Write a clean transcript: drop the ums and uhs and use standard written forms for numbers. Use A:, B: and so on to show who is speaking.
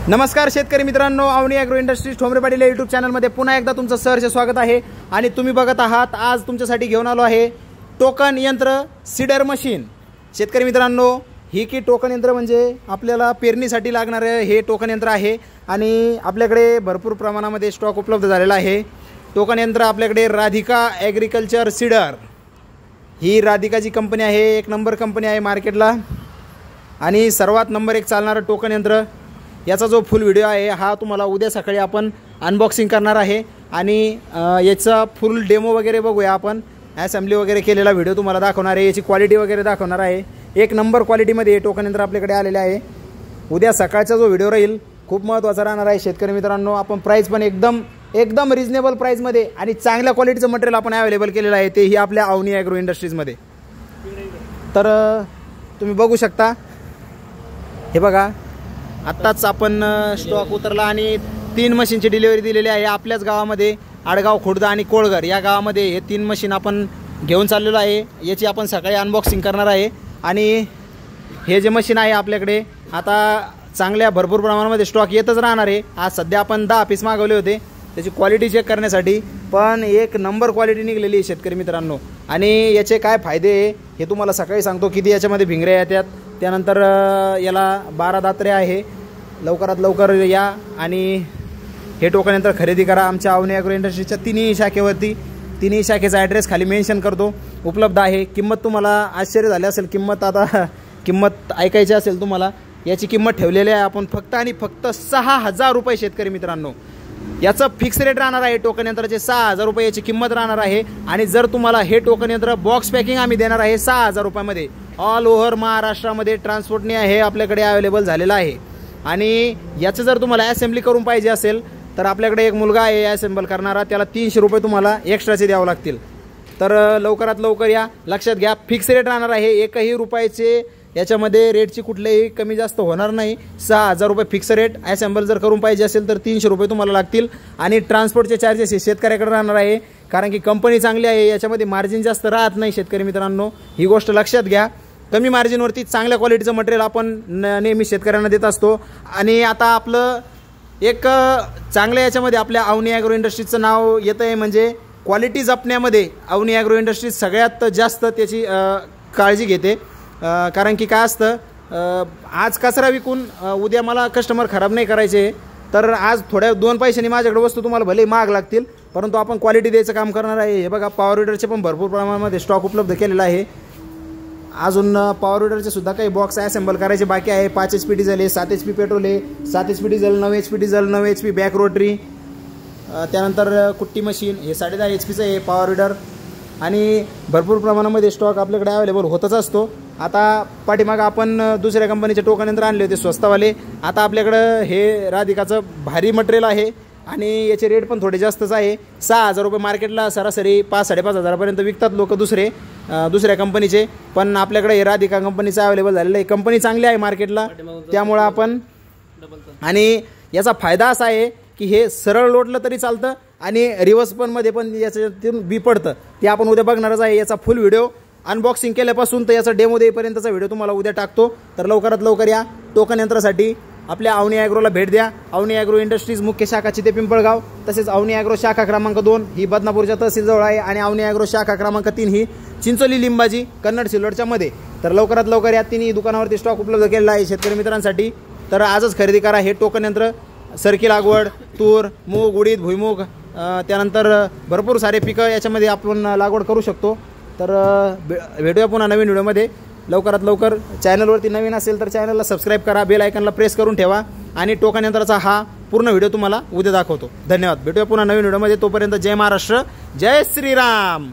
A: नमस्कार शेतकरी मित्रांनो, अवनी ॲग्रो इंडस्ट्रीज ठोंबरे पाटील या यूट्यूब चॅनलमध्ये पुन्हा एकदा तुमचं सहर्ष स्वागत आहे। आणि तुम्ही बघत आहात, आज तुमच्यासाठी घेऊन आलो आहे टोकन यंत्र सीडर मशीन। शेतकरी मित्रांनो, ही की टोकन यंत्र म्हणजे आपल्याला पेरणीसाठी लागणारे हे टोकन यंत्र आहे आणि आपल्याकडे भरपूर प्रमाणामध्ये स्टॉक उपलब्ध झालेला आहे। टोकन यंत्र आपल्याकडे राधिका ॲग्रिकल्चर सीडर, ही राधिकाची कंपनी आहे, एक नंबर कंपनी आहे मार्केटला आणि सर्वात नंबर एक चालणारं टोकन यंत्र। याचा जो फुल व्हिडिओ आहे हा तुम्हाला उद्या सकाळी आपण अनबॉक्सिंग करणार आहे आणि याचा फुल डेमो वगैरे बघूया आपण। असेंबली वगैरे केलेला व्हिडिओ तुम्हाला दाखवणार आहे, याची क्वालिटी वगैरे दाखवणार आहे। एक नंबर क्वालिटीमध्ये हे टोकन यंत्र आपल्याकडे आलेले आहे। उद्या सकाळचा जो व्हिडिओ राहील खूप महत्त्वाचा राहणार आहे शेतकरी मित्रांनो। आपण प्राईस पण एकदम रिजनेबल प्राईसमध्ये आणि चांगल्या क्वालिटीचं मटेरियल आपण अवेलेबल केलेलं आहे, तेही आपल्या अवनी ॲग्रो इंडस्ट्रीजमध्ये। तर तुम्ही बघू शकता, हे बघा आत्ताच आपण स्टॉक उतरला आणि 3 मशीनची डिलिव्हरी दिलेली आहे आपल्याच गावामध्ये। आडगाव, खुर्द आणि कोळघर या गावामध्ये हे 3 मशीन आपण घेऊन चाललेलो आहे। याची आपण सकाळी अनबॉक्सिंग करणार आहे आणि हे जे मशीन आहे आपल्याकडे आता चांगल्या भरपूर प्रमाणामध्ये स्टॉक येतच राहणार आहे। आज सध्या आपण 10 पीस मागवले होते त्याची क्वालिटी चेक करण्यासाठी, पण एक नंबर क्वालिटी निघलेली आहे शेतकरी मित्रांनो। आणि याचे काय फायदे हे तुम्हाला सकाळी सांगतो। किती याच्यामध्ये भिंगऱ्या येतात, त्यानंतर याला 12 दात्रे आहे। लवकरात लवकर या आणि हे टोकन यंत्र खरेदी करा आमच्या अवनी ॲग्रो इंडस्ट्रीजच्या 3ही शाखेवरती। 3ही शाखेचा ॲड्रेस खाली मेन्शन करतो, उपलब्ध आहे। किंमत तुम्हाला आश्चर्य झाले असेल, किंमत ऐकायची असेल तुम्हाला, याची किंमत ठेवलेली आहे आपण फक्त आणि फक्त 6000 रुपये शेतकरी मित्रांनो। याचं फिक्स रेट राहणार आहे टोकन यंत्राचे 6000 रुपये याची किंमत राहणार आहे। आणि जर तुम्हाला हे टोकन यंत्र बॉक्स पॅकिंग आम्ही देणार आहे 6000 रुपयामध्ये। ऑल ओव्हर महाराष्ट्रामध्ये ट्रान्सपोर्टने हे आपल्याकडे अवेलेबल झालेलं आहे। आणि याचं जर तुम्हाला असेंबली करून पाहिजे असेल तर आपल्याकडे एक मुलगा आहे असेंबल करणारा, त्याला 300 रुपये तुम्हाला एक्स्ट्राचे द्यावं लागतील। तर लवकरात लवकर या, लक्षात घ्या फिक्स रेट राहणार आहे। एकही रुपयाचे याच्यामध्ये रेटची कुठलेही कमी जास्त होणार नाही। 6000 रुपये फिक्स रेट। असेंबल जर करून पाहिजे असेल तर 300 रुपये तुम्हाला लागतील आणि ट्रान्सपोर्टचे चार्जेस हे शेतकऱ्याकडे राहणार आहे, कारण की कंपनी चांगली आहे, याच्यामध्ये मार्जिन जास्त राहत नाही शेतकरी मित्रांनो, ही गोष्ट लक्षात घ्या। कमी मार्जिनवरती चांगल्या क्वालिटीचं मटेरियल आपण नेहमी शेतकऱ्यांना देत असतो। आणि आता आपलं एक चांगल्या याच्यामध्ये आपल्या अवनी ॲग्रो इंडस्ट्रीजचं नाव येतं आहे, म्हणजे क्वालिटी जपण्यामध्ये अवनी ॲग्रो इंडस्ट्रीज सगळ्यात जास्त त्याची काळजी घेते। कारण की काय असतं, आज कचरा विकून उद्या मला कस्टमर खराब नाही करायचे, तर आज थोड्या 2 पैशांनी माझ्याकडे वस्तू तुम्हाला भले महाग लागतील, परंतु आपण क्वालिटी द्यायचं काम करणार आहे। हे बघा, पॉवर विडरचे पण भरपूर प्रमाणामध्ये स्टॉक उपलब्ध केलेला आहे। अजून पॉवर विडरचे सुद्धा काही बॉक्स असेंबल करायचे बाकी आहे। 5 HP डिझेल आहे, 7 HP पेट्रोल आहे, 7 HP diesel, 9 HP diesel, 9 HP back rotary, त्यानंतर कुट्टी मशीन हे 10.5 HPचं आहे पॉवर विडर। आणि भरपूर प्रमाणामध्ये स्टॉक आपल्याकडे अवेलेबल होतच असतो। आता पाठीमागं आपण दुसऱ्या कंपनीचे टोकन यंत्र आणले होते स्वस्तवाले, आता आपल्याकडं हे राधिकाचं भारी मटेरियल आहे आणि याचे रेट पण थोडे जास्तच आहे। 6000 रुपये मार्केटला सरासरी 5-5.5 हजारापर्यंत विकतात लोक दुसऱ्या कंपनीचे, पण आपल्याकडे हे राधिका कंपनीचं अवेलेबल झालेलं आहे। कंपनी चांगली आहे मार्केटला, त्यामुळं आपण, आणि याचा फायदा असा आहे की हे सरळ लोटलं तरी चालतं आणि रिवर्स मध्ये पण याच्यातून बी पडतं, ते आपण उद्या बघणारच आहे। याचा फुल व्हिडिओ अनबॉक्सिंग केल्यापासून तर याचा डेमो देईपर्यंतचा व्हिडिओ तुम्हाला उद्या टाकतो। तर लवकरात लवकर या, टोकन यंत्रासाठी आपल्या अवनी ॲग्रोला भेट द्या। अवनी ॲग्रो इंडस्ट्रीज मुख्य शाखा चिते पिंपळगाव, तसेच अवनी ॲग्रो शाखा क्रमांक 2 ही बदनापूरच्या तहसीलजवळ आहे आणि अवनी ॲग्रो शाखा क्रमांक 3 ही चिंचोली लिंबाजी कन्नड सिल्लोडच्या मध्ये। तर लवकरात लवकर या, 3ही दुकानावरती स्टॉक उपलब्ध केलेला आहे शेतकरी मित्रांसाठी। तर आजच खरेदी करा हे टोकन यंत्र। सरकी लागवड, तूर, मूग, उडीद, भुईमूग, त्यानंतर भरपूर सारे पिकं याच्यामध्ये आपण लागवड करू शकतो। तर भेटूया पुन्हा नवीन व्हिडिओमध्ये लवकरात लवकर। चॅनलवरती नवीन असेल तर चॅनलला सबस्क्राईब करा, बेल आयकॉनला प्रेस करून ठेवा आणि टोकन यंत्राचा हा पूर्ण व्हिडिओ तुम्हाला उद्या दाखवतो। धन्यवाद, भेटूया पुन्हा नवीन व्हिडिओमध्ये। तोपर्यंत जय महाराष्ट्र, जय श्रीराम।